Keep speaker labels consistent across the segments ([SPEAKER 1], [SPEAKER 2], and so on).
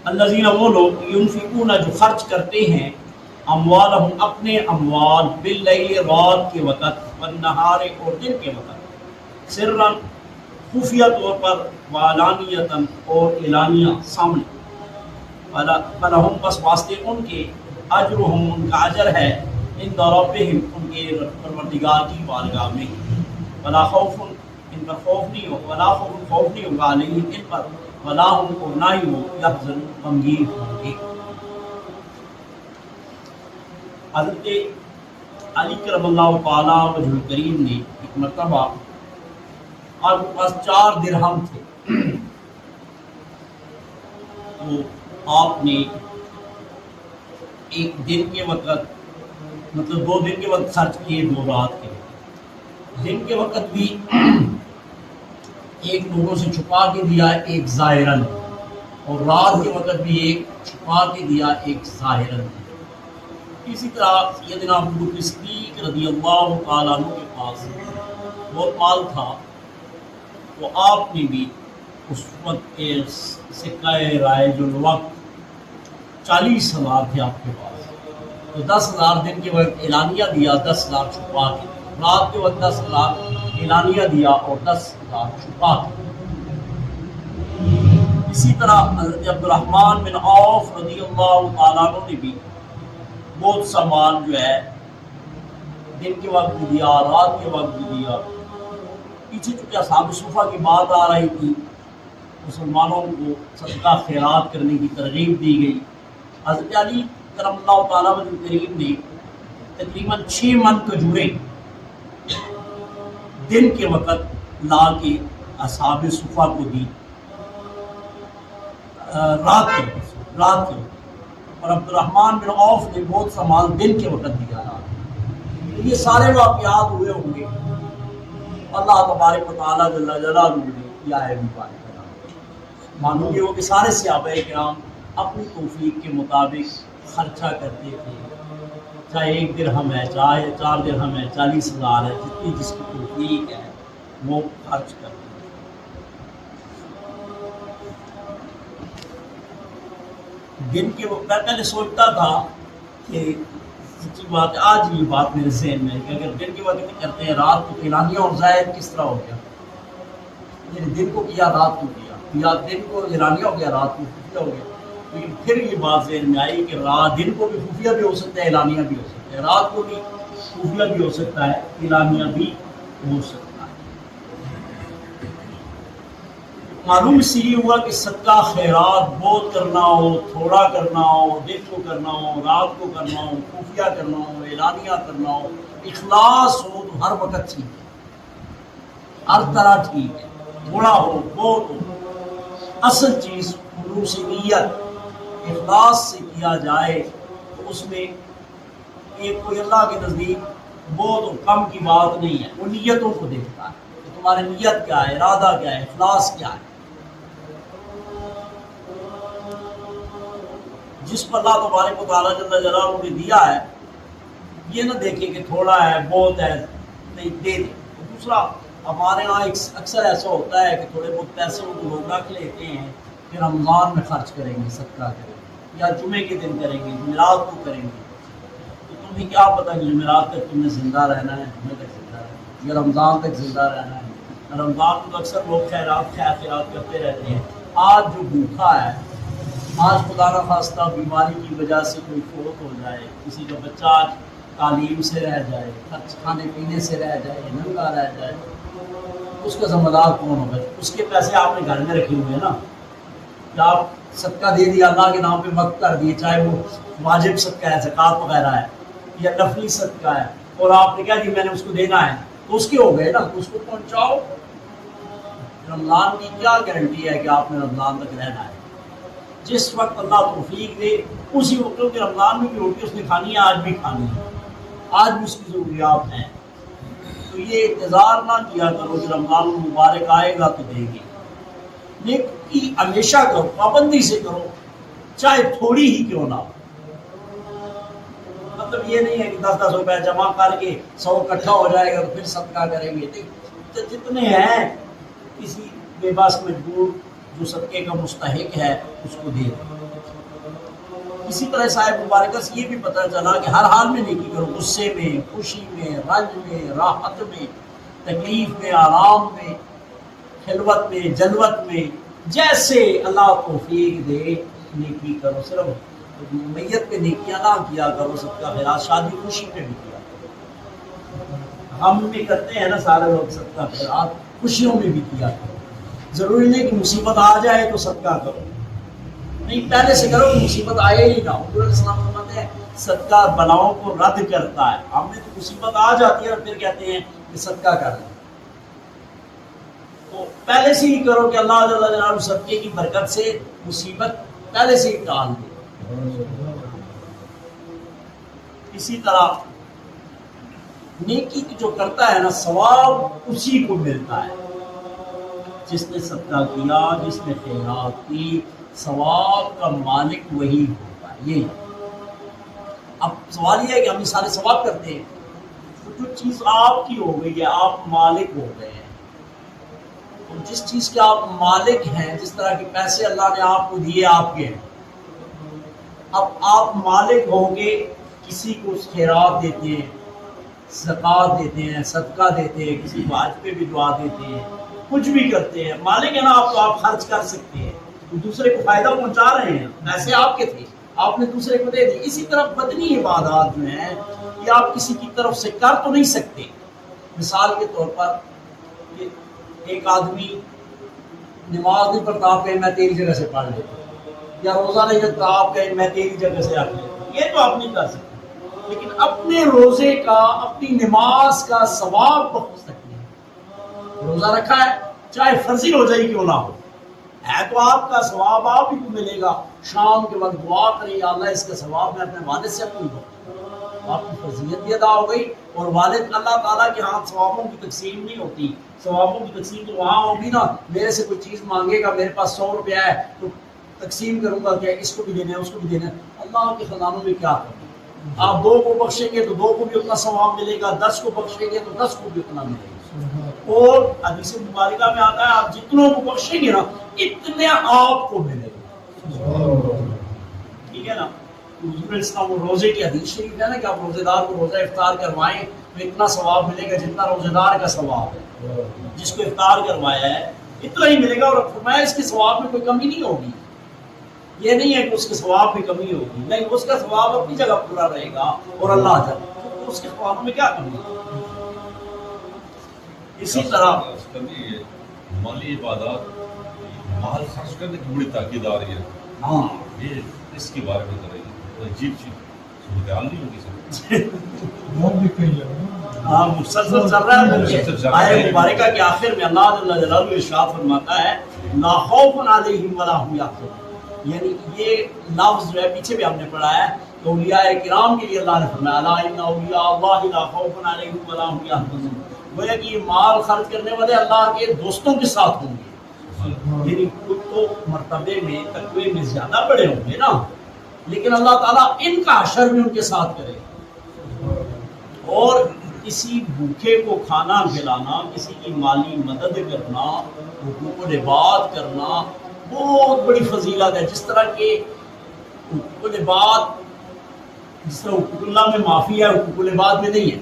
[SPEAKER 1] الذین وہ لوگ ینفقون جو خرچ کرتے ہیں اموالہم اپنے اموال باللیل رات کے وقت والنہار اور دن کے وقت سرًا خفیہ طور پر وعلانیتاً اور اعلانیہ سامنے فلہم پس واسطے ان کے اجرہم ان کا اجر ہے عند ربہم ان کے پروردگار کی بارگاہ میں ولا خوف ان پر خوف نہیں ہو ولا خوف نہیں ہوگا علیہم ان پر ولا ہم کو نہ ہی وہ یحزن غمگین ہوں گے۔ حضرت علی کرم اللہ تعالیٰ وجہ الکریم نے ایک مرتبہ آپ کے پاس 4 درہم تھے، تو آپ نے ایک دن کے وقت مطلب 2 دن کے وقت خرچ کیے، 2 رات کے وقت، دن کے وقت بھی ایک لوگوں سے چھپا کے دیا ایک ظاہراً، اور رات کے وقت بھی ایک چھپا کے دیا ایک ظاہراً۔ اسی طرح سیدنا ابوبکر صدیق رضی اللہ تعالیٰ عنہ کے پاس بہت مال تھا، تو آپ نے بھی اس وقت کے سکہ رائج الوقت 40,000 تھے آپ کے پاس، تو 10,000 دن کے وقت اعلانیہ دیا، 10,000 چھپا کے، رات کے وقت 10,000 اعلانیہ دیا اور 10,000 چھپا کے۔ اسی طرح حضرت عبد الرحمن بن عوف رضی اللہ تعالیٰ عنہ نے بھی بہت سا مال جو ہے دن کے وقت بھی دیا، رات کے وقت بھی دیا۔ پیچھے چونکہ اصحاب صفہ کی بات آ رہی تھی، مسلمانوں کو صدقہ خیرات کرنے کی ترغیب دی گئی۔ حضرت علی کرم اللہ تعالیٰ وجہ کریم نے تقریباً 6 من کھجوریں دن کے وقت لا کے اصحاب صفہ کو دی، رات کے وقت، اور عبد الرحمن بن عوف نے بہت سا مال دن کے وقت دیا رات۔ یہ سارے واقعات ہوئے ہوں گے، اللہ تبارک و تعالیٰ جل جلالہ نے کیا ہے مبارک۔ معلوم یہ ہو کہ سارے صحابہ کرام اپنی توفیق کے مطابق خرچہ کرتے تھے، چاہے 1 درہم ہے، چاہے 4 درہم ہے، 40,000 ہے، جتنی جس کی توفیق ہے وہ خرچ کرتے ہیں۔ دن کے وقت میں پہلے سوچتا تھا کہ سچی بات ہے، آج یہ بات میرے ذہن میں ہے کہ اگر دن کے وقت نہیں کرتے ہیں، رات کو اعلانیہ اور ظاہر کس طرح ہو گیا؟ یعنی دن کو کیا، رات کو کیا، یا دن کو اعلانیہ ہو گیا، رات کو خفیہ ہو گیا۔ لیکن پھر یہ بات ذہن میں آئی کہ رات دن کو بھی خفیہ بھی ہو سکتا ہے، اعلانیہ بھی ہو سکتا ہے، رات کو بھی خفیہ بھی ہو سکتا ہے، اعلانیہ بھی ہو سکتا ہے۔ معلوم اس لیے ہوا کہ صدقہ خیرات بہت کرنا ہو، تھوڑا کرنا ہو، دن کو کرنا ہو، رات کو کرنا ہو، خفیہ کرنا ہو، اعلانیہ کرنا ہو، اخلاص ہو تو ہر وقت ٹھیک ہے، ہر طرح ٹھیک ہے، تھوڑا ہو بہت ہو، اصل چیز خلوص نیت اخلاص سے کیا جائے تو اس میں ایک کوئی اللہ کے نزدیک بہت اور کم کی بات نہیں ہے، وہ نیتوں کو دیکھتا ہے کہ تمہاری نیت کیا ہے، ارادہ کیا ہے، اخلاص کیا ہے۔ جس پر اللہ تبارک و تعالیٰ جل جلالہ نے دیا ہے، یہ نہ دیکھیں کہ تھوڑا ہے بہت ہے، نہیں دے دیں۔ دوسرا ہمارے ہاں اکثر ایسا ہوتا ہے کہ تھوڑے بہت پیسے کو لوگ رکھ لیتے ہیں، پھر رمضان میں خرچ کریں گے، صدقہ کریں گے، یا جمعے کے دن کریں گے، جمعرات کو کریں گے، تو تمہیں کیا پتہ کہ جمعرات تک تم نے زندہ رہنا ہے، جمعے تک زندہ رہنا ہے، یا رمضان تک زندہ رہنا ہے۔ رمضان کو اکثر لوگ خیرات کرتے رہتے ہیں۔ آج جو بھوکا ہے، آج خدا نخواستہ بیماری کی وجہ سے کوئی فوت ہو جائے، کسی کا بچہ آج تعلیم سے رہ جائے، کھانے پینے سے رہ جائے، ننگا رہ جائے، اس کا ذمہ دار کون ہوگا؟ اس کے پیسے آپ نے گھر میں رکھے ہوئے ہیں نا، کہ آپ صدقہ دے دیا، اللہ کے نام پہ وقف کر دیے، چاہے وہ واجب صدقہ ہے، زکوٰۃ وغیرہ ہے، یا نفلی صدقہ ہے، اور آپ نے کہا جی میں نے اس کو دینا ہے، تو اس کے ہو گئے نا، تو اس کو پہنچاؤ۔ رمضان کی کیا گارنٹی ہے کہ آپ نے رمضان تک رہنا ہے؟ جس وقت اللہ توفیق دے اسی وقت، کہ رمضان میں بھی روٹی اس نے کھانی ہے، آج بھی کھانی ہے، آج بھی اس کی ضروریات ہیں، تو یہ انتظار نہ کیا کرو کہ رمضان المبارک آئے گا تو دے گی، لیکن ہمیشہ کرو، پابندی سے کرو، چاہے تھوڑی ہی کیوں نہ ہو۔ مطلب یہ نہیں ہے کہ 10-10 روپے جمع کر کے 100 اکٹھا ہو جائے گا تو پھر صدقہ کریں گے، جتنے ہیں کسی بے بس مجبور جو صدقے کا مستحق ہے اس کو دے دو۔ اسی طرح صاحب مبارکہ سے یہ بھی پتہ چلا کہ ہر حال میں نیکی کرو، غصے میں، خوشی میں، رنج میں، راحت میں، تکلیف میں، آرام میں، خلوت میں، جلوت میں، جیسے اللہ توفیق دے نیکی کرو۔ صرف میت پہ نیکیاں نہ کیا کرو، صدقہ خیرات شادی خوشی پہ بھی کیا کرو۔ ہم بھی کرتے ہیں نا سارے لوگ صدقہ خیرات، خوشیوں میں بھی کیا کرو۔ ضروری نہیں کہ مصیبت آ جائے تو صدقہ کرو، نہیں پہلے سے کرو کہ مصیبت آئے ہی نہ ہو۔ حضور علیہ السلام فرماتے ہیں صدقہ بلاؤں کو رد کرتا ہے۔ ہم نے تو مصیبت آ جاتی ہے اور پھر کہتے ہیں کہ صدقہ کر لیں، تو پہلے سے ہی کرو کہ اللہ جل جلالہ صدقے کی برکت سے مصیبت پہلے سے ہی ٹال دے۔ اسی طرح نیکی جو کرتا ہے نا ثواب اسی کو ملتا ہے، جس نے صدقہ کیا، جس نے خیرات کی، ثواب کا مالک وہی ہوتا ہے۔ یہ اب سوال یہ ہے کہ ہم یہ سارے ثواب کرتے ہیں، تو جو چیز آپ کی ہو گئی ہے آپ مالک ہو گئے ہیں، اور جس چیز کے آپ مالک ہیں، جس طرح کے پیسے اللہ نے آپ کو دیے آپ کے ہیں، اب آپ مالک ہوں گے، کسی کو خیرات دیتے ہیں، زکوٰۃ دیتے ہیں، صدقہ دیتے ہیں، کسی کو حج پہ بھی دعا دیتے ہیں، کچھ بھی کرتے ہیں، مالک ہے نا آپ، تو آپ خرچ کر سکتے ہیں، تو دوسرے کو فائدہ پہنچا رہے ہیں، پیسے آپ کے تھے آپ نے دوسرے کو دے دی۔ اسی طرح بدنی عبادات جو ہیں یہ آپ کسی کی طرف سے کر تو نہیں سکتے۔ مثال کے طور پر کہ ایک آدمی نماز نہیں پڑھتا، آپ کہیں میں تیری جگہ سے پڑھ لیتا ہوں، یا روزہ نہیں رکھتا، آپ کہیں میں تیری جگہ سے رکھ لیتا ہوں، یہ تو آپ نہیں کر سکتے، لیکن اپنے روزے کا، اپنی نماز کا ثواب بخش سکتے ہیں۔ روزہ رکھا ہے چاہے فرضی روزہ ہی کیوں نہ ہو، ہے تو آپ کا ثواب آپ ہی کو ملے گا۔ شام کے وقت دعا کریں یا اللہ اس کا ثواب میں اپنے والد سے اپنی دوں، آپ کی فرضیت بھی ادا ہو گئی، اور والد اللہ تعالیٰ کے ہاتھ ثوابوں کی تقسیم نہیں ہوتی، ثوابوں کی تقسیم تو وہاں ہوگی نا، میرے سے کوئی چیز مانگے گا، میرے پاس 100 روپیہ ہے تو تقسیم کروں گا کہ اس کو بھی دینا ہے اس کو بھی دینا ہے، اللہ کے خزانوں میں کیا کریں؟ آپ 2 کو بخشیں گے تو 2 کو بھی اتنا ثواب ملے گا، 10 کو بخشیں گے تو 10 کو بھی اتنا ملے گا۔ اور حدیث مبارکہ میں آتا ہے آپ جتنوں کو بخشیں گے نا اتنے آپ کو ملے گا، ٹھیک ہے نا۔ حضور اسلام وہ روزے کی حدیث شریف ہے نا کہ آپ روزے دار کو روزہ افطار کروائیں تو اتنا ثواب ملے گا جتنا روزے دار کا ثواب ہے، جس کو افطار کروایا ہے اتنا ہی ملے گا، اور فرمایا اس کے ثواب میں کوئی کمی نہیں ہوگی۔ یہ نہیں ہے کہ اس کے ثواب میں کمی ہوگی، نہیں، اس کا ثواب اپنی جگہ پورا رہے گا، اور اللہ جل اس کے ثواب میں کیا کمی ہوگی۔ اسی طرح
[SPEAKER 2] مالی عبادات، مال خرچ کرنے کی بڑی تاکید آ رہی ہے،
[SPEAKER 1] ہاں
[SPEAKER 2] یہ اس کے بارے میں ذرا عجیب سی صورتحال نہیں ہوگی سر؟
[SPEAKER 1] ہاں مسلسل چل رہا ہے۔ آیت مبارکہ کے آخر میں اللہ جل جلالہ ارشاد فرماتا ہے لا خوف علیہم ولا هم یحزنون، یعنی یہ لفظ جو ہے پیچھے بھی ہم نے پڑھا ہے کہ اولیاء کرام کے لیے اللہ نے فرمایا الا ان اولیاء اللہ لا خوف علیہم ولا هم یحزنون، گویا کہ یہ مال خرچ کرنے والے اللہ کے دوستوں کے ساتھ ہوں گے، یعنی خود تو مرتبے میں تقوی میں زیادہ بڑے ہوں گے نا، لیکن اللہ تعالیٰ ان کا حشر بھی ان کے ساتھ کرے گا۔ اور کسی بھوکے کو کھانا کھلانا، کسی کی مالی مدد کرنا، حقوق العباد کرنا بہت بڑی فضیلت ہے۔ جس طرح کہ حقوق العباد، جس طرح حقوق اللہ میں معافی ہے حقوق العباد میں نہیں ہے،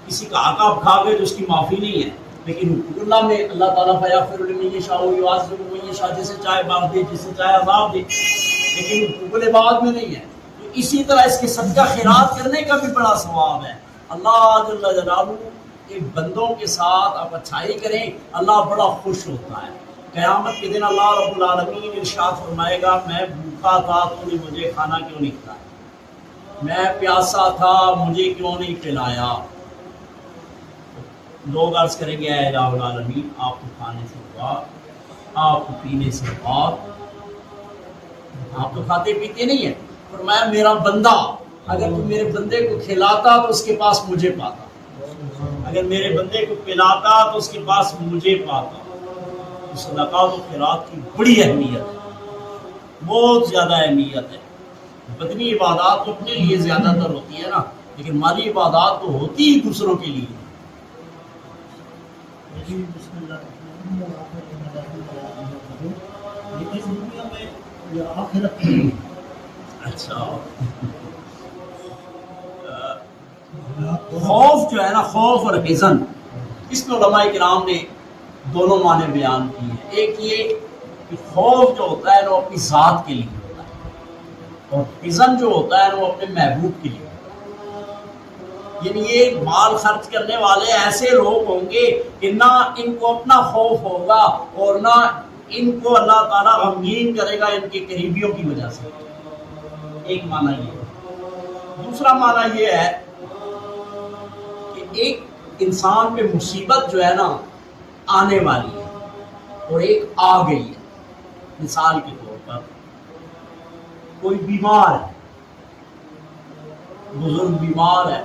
[SPEAKER 1] کسی کا حق آپ کھا گئے تو اس کی معافی نہیں ہے، لیکن حقوق اللہ میں اللہ تعالیٰ فیغفر لمن یشاء ویعذب من یشاء، جسے چاہے بخش دے جسے چاہے عذاب دے، لیکن حقوق العباد میں نہیں ہے۔ تو اسی طرح اس کے صدقہ خیرات کرنے کا بھی بڑا ثواب ہے۔ اللہ جل جلالہ کے بندوں کے ساتھ آپ اچھائی کریں، اللہ بڑا خوش ہوتا ہے۔ قیامت کے دن اللہ رب العالمین ارشاد فرمائے گا میں بھوکا تھا تو نے مجھے کھانا کیوں نہیں کھلایا، میں پیاسا تھا مجھے کیوں نہیں پلایا۔ لوگ عرض کریں گے اے الہ العالمین آپ کو کھانے سے ہوا، آپ کو پینے سے ہوا، آپ تو کھاتے پیتے نہیں ہیں۔ فرمایا میرا بندہ، اگر تو میرے بندے کو کھلاتا تو اس کے پاس مجھے پاتا، اگر میرے بندے کو پلاتا تو اس کے پاس مجھے پاتا۔ صدقات و خیرات کی بڑی اہمیت ہے، بہت زیادہ اہمیت ہے۔ بدنی عبادات تو اپنے لیے زیادہ تر ہوتی ہے نا، لیکن مالی عبادات تو ہوتی ہی دوسروں کے لیے۔
[SPEAKER 3] بسم اللہ یہ آخرت
[SPEAKER 1] اچھا خوف جو ہے نا، خوف اور حزن، اس میں علماء کرام نے دونوں معنی بیان کی ہیں۔ ایک یہ کہ خوف جو ہوتا ہے وہ اپنی ذات کے لیے ہوتا ہے، اور حزن جو ہوتا ہے وہ اپنے محبوب کے لیے ہوتا ہے۔ یعنی یہ مال خرچ کرنے والے ایسے لوگ ہوں گے کہ نہ ان کو اپنا خوف ہوگا اور نہ ان کو اللہ تعالیٰ غمگین کرے گا ان کے قریبیوں کی وجہ سے۔ ایک معنی یہ ہے۔ دوسرا معنی یہ ہے کہ ایک انسان پہ مصیبت جو ہے نا آنے والی ہے اور ایک آ گئی ہے۔ مثال کے طور پر کوئی بیمار ہے، بزرگ بیمار ہے،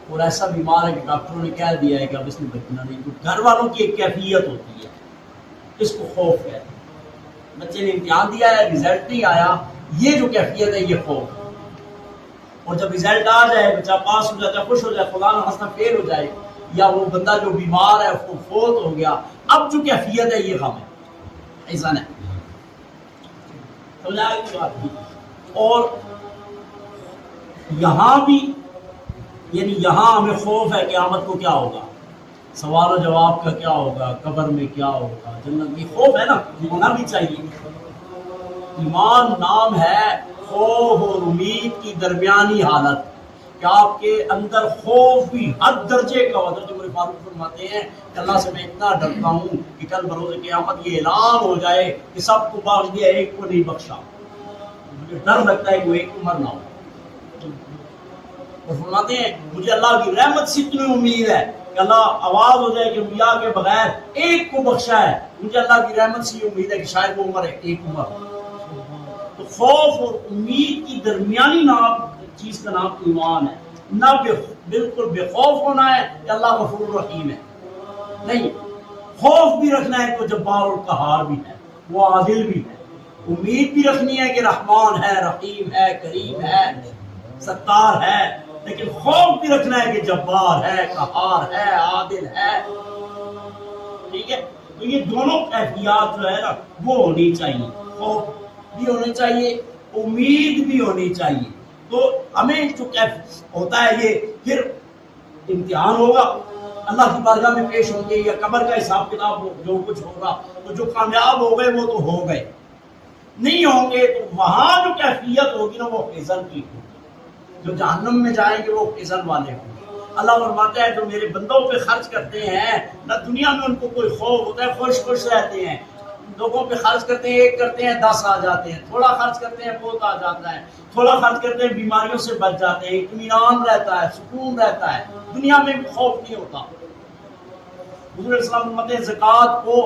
[SPEAKER 1] اور ایسا بیمار ہے کہ ڈاکٹروں نے کہہ دیا ہے کہ اب اس نے بچنا نہیں۔ تو گھر والوں کی ایک کیفیت ہوتی ہے، اس کو خوف کہتے ہیں۔ بچے نے امتحان دیا ہے، رزلٹ نہیں آیا، یہ جو کیفیت ہے یہ خوف ہے۔ اور جب رزلٹ آ جائے، بچہ پاس ہو جاتا ہے، خوش ہو جائے، خدا نہ خواستہ فیل ہو جائے، یا وہ بندہ جو بیمار ہے وہ فوت ہو گیا، اب جو کیفیت ہے یہ غم ہے، حزن ہے۔ سمجھا کہ بات کی؟ اور یہاں بھی یعنی یہاں ہمیں خوف ہے قیامت کو کیا ہوگا، سوال و جواب کا کیا ہوگا، قبر میں کیا ہوگا، جنت میں خوف ہے نا، ہونا بھی چاہیے۔ ایمان نام ہے خوف اور امید کی درمیانی حالت، کہ آپ کے اندر خوف بھی حد درجے کا ہو۔ حضرت عمر فاروق فرماتے ہیں کہ اللہ سے میں اتنا ڈرتا ہوں کہ کل بروز قیامت یہ اعلان ہو جائے کہ سب کو بخش دیا، ایک کو نہیں بخشا۔ مجھے ڈر لگتا ہے کہ وہ ایک کو مرنا ہو۔ اور فرماتے ہیں مجھے اللہ کی رحمت سے اتنی امید ہے کہ اللہ آواز ہو جائے کہ انبیاء کے بغیر ایک کو بخشا ہے، مجھے اللہ کی رحمت سے یہ امید ہے کہ شاید وہ عمر ہے، ایک عمر۔ تو خوف اور امید کی درمیانی چیز کا نام ایمان ہے۔ نہ بالکل بے خوف ہونا ہے کہ اللہ غفور الرحیم ہے، نہیں، خوف بھی رکھنا ہے کہ جبار اور قہار بھی ہے، وہ عادل بھی ہے۔ امید بھی رکھنی ہے کہ رحمان ہے، رحیم ہے، کریم ہے، ستار ہے، لیکن خوف بھی رکھنا ہے کہ جبار ہے، قہار ہے، عادل ہے۔ ٹھیک ہے، تو یہ دونوں کیفیات جو ہے نا وہ ہونی چاہیے، خوف بھی ہونی چاہیے، امید بھی ہونی چاہیے۔ تو ہمیں جو ہوتا ہے یہ پھر امتحان ہوگا، اللہ کی بارگاہ میں پیش ہوں گے، یا قبر کا حساب کتاب جو کچھ ہوگا، تو جو کامیاب ہو گئے وہ تو ہو گئے، نہیں ہوں گے تو وہاں جو کیفیت ہوگی نا وہ حزن کی ہوگی۔ جو جہنم میں جائیں گے وہ حزن والے ہوں گے۔ اللہ فرماتا ہے جو میرے بندوں پہ خرچ کرتے ہیں نہ دنیا میں ان کو کوئی خوف ہوتا ہے، خوش خوش رہتے ہیں۔ لوگوں پہ خرچ کرتے ہیں، ایک کرتے ہیں 10 آ جاتے ہیں، تھوڑا خرچ کرتے ہیں بہت آ جاتا ہے، تھوڑا خرچ کرتے ہیں بیماریوں سے بچ جاتے ہیں، اطمینان رہتا ہے، سکون رہتا ہے، دنیا میں بھی خوف نہیں ہوتا۔ حضور علیہ السلام فرماتے ہیں زکوٰۃ کو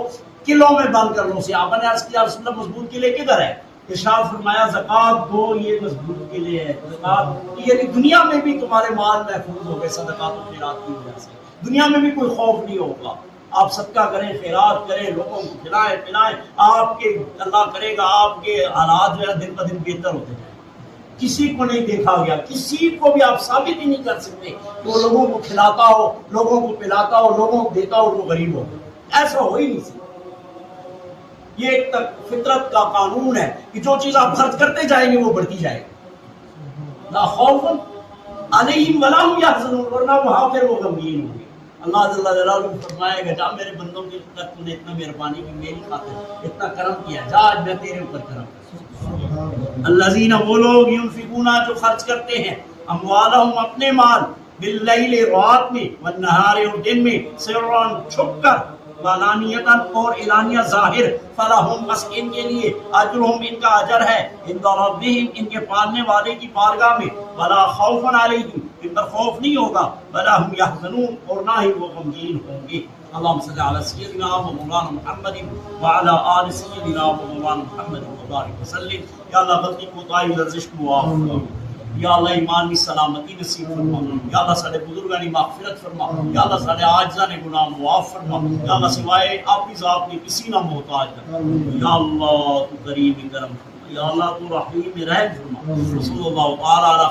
[SPEAKER 1] کلوں میں بند کر لو۔ صحابہ نے عرض کیا رسول اللہ مضبوط قلعے کدھر ہے؟ ارشاد فرمایا زکوٰۃ دو، یہ مضبوط قلعے ہے۔ زکوٰۃ یعنی دنیا میں بھی تمہارے مال محفوظ ہو گئے صدقات و خیرات کی وجہ سے، دنیا میں بھی کوئی خوف نہیں ہوگا۔ آپ صدقہ کریں، خیرات کریں، لوگوں کو کھلائیں پلائیں، آپ کے اللہ کرے گا آپ کے حالات جو ہے دن بہ دن بہتر ہوتے جائیں۔ کسی کو نہیں دیکھا گیا، کسی کو بھی آپ ثابت ہی نہیں کر سکتے کہ وہ لوگوں کو کھلاتا ہو، لوگوں کو پلاتا ہو، لوگوں کو دیتا ہو، وہ غریب ہو، ایسا ہو ہی نہیں سکتا۔ یہ ایک فطرت کا قانون ہے کہ جو چیز آپ خرچ کرتے جائیں گے وہ بڑھتی جائے گی۔ لا خوف علیہم ولا هم یحزنون، ورنہ وہاں پھر وہ غمگین ہوں گے۔ اللہ جل جلالہ فرمائے گا جا میرے بندوں کے تک تو نے اتنا مہربانی کی، میری خاطر اتنا کرم کیا، جا آج میں تیرے اوپر کرم کروں۔ الذین وہ لوگ ینفقون جو خرچ کرتے ہیں، اموالہم اپنے مال، باللیل رات میں، والنہار اور دن میں، سرًا چھپ کر، وعلانیتاً اور اعلانیہ ظاہر، فلہم بس ان کے لیے اجرہم ان کا اجر ہے، عند ربہم ان کے پالنے والے کی بارگاہ میں، ولا خوف علیہم ان پر خوف نہیں ہوگا، ولا ہم یحزنون اور نہ ہی وہ غمگین ہوں گے۔ اللہم صلی علی سیدنا و مولانا محمد وعلی آل سیدنا و مولانا محمد وبارک وسلم۔ یا اللہ غلطی کوتاہی لرزش کو معاف فرما، یا اللہ ایمان کی سلامتی نصیب فرما، یا اللہ سارے بزرگاں کی مغفرت فرما، یا اللہ سارے عاجزاں نے گناہ معاف فرما، یا اللہ سوائے آپ کی ذات میں کسی نہ محتاج کر، یا اللہ تو کریم کرم فرما، یا اللہ تو رحیم رحم فرما۔ صلی اللہ تعالی علی